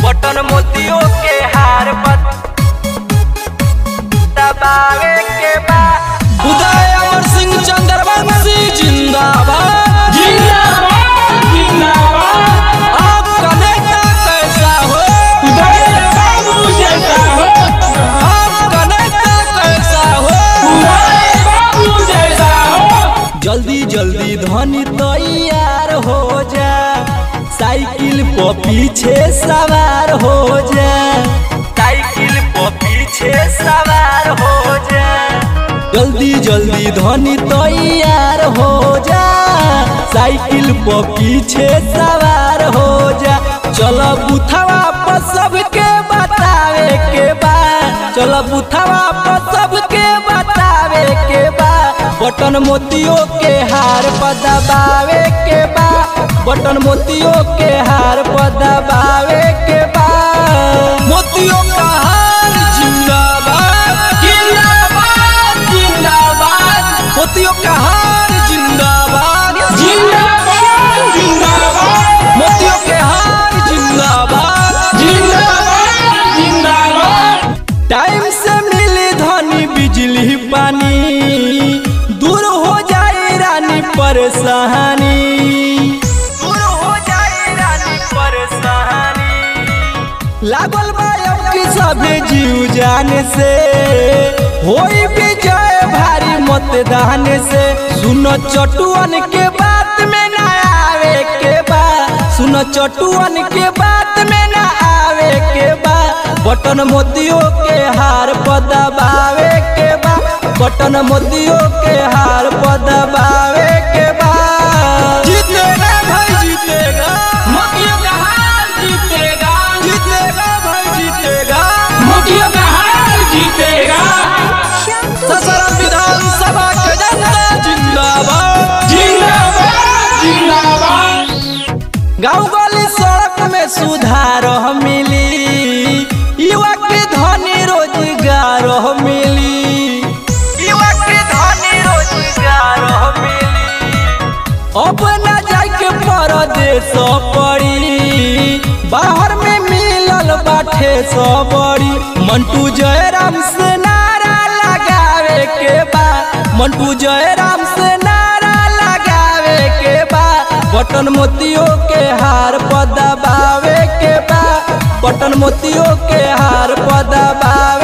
Button मोतियों के हार दबावे के बाद उदय अमर सिंह चंद्रवंशी जिंदाबाद जिंदाबाद जिंदाबाद। आपका नेता कैसा हो उदय बाबू जैसा हो, आपका नेता कैसा हो उदय बाबू जैसा हो। जल्दी जल्दी धनी तैयार हो जा, साइकिल पर पीछे सवार हो जा, साइकिल पर पीछे सवार हो जा। जल्दी जल्दी धनी तैयार हो जा, साइकिल पर पीछे सवार हो जा। चलो बुथवा पर सबके बतावे के बा, चलो बुथवा पर सबके बतावे के बा। बटन मोतियों के हार पर दबावे के बा, बटन मोतियों के हार पर दबावे के बा। मोतियों का हार जिंदाबाद जिंदाबाद जिंदाबाद मोतियों का हार जिंदाबाद जिंदाबाद जिंदाबाद मोतियों के हार जिंदाबाद जिंदाबाद जिंदाबाद। टाइम से मिली धनी बिजली पानी, दूर हो जाए रानी परेशानी, दूर हो जाए रानी परेशानी। लागल बायब की सभी जीव जाने से, होई विजय भारी मतदान से। सुनो चटुअन के बात में ना आवे के बा, सुनो चटुअन के बात में ना आवे के बा। बटन मोतियों के हार पर दबावे के बा, बटन मोतियों के हार पर दबावे के बा। जीतेगा भाई जीतेगा, मोतियों का हार जीतेगा, जीतेगा भाई जीतेगा। मोतियों का हार जीतेगा। ससाराम विधानसभा के जनता जिंदाबाद जिंदाबाद जिंदाबाद। गाँव गली सड़क में सुधार मिली, युवा के धनी रोजगार मिली, युवा के धनी रोजगार मिली। अब न जाके परदेश पड़ी, बाहर में मिलल बाठे सबड़ी। मंटू जयराम से नारा लगावे के बा, मंटू जयराम से नारा लगावे के बा। बटन मोतियों के हार पर दबावे के बा, बटन मोतियों के हार पर दबावे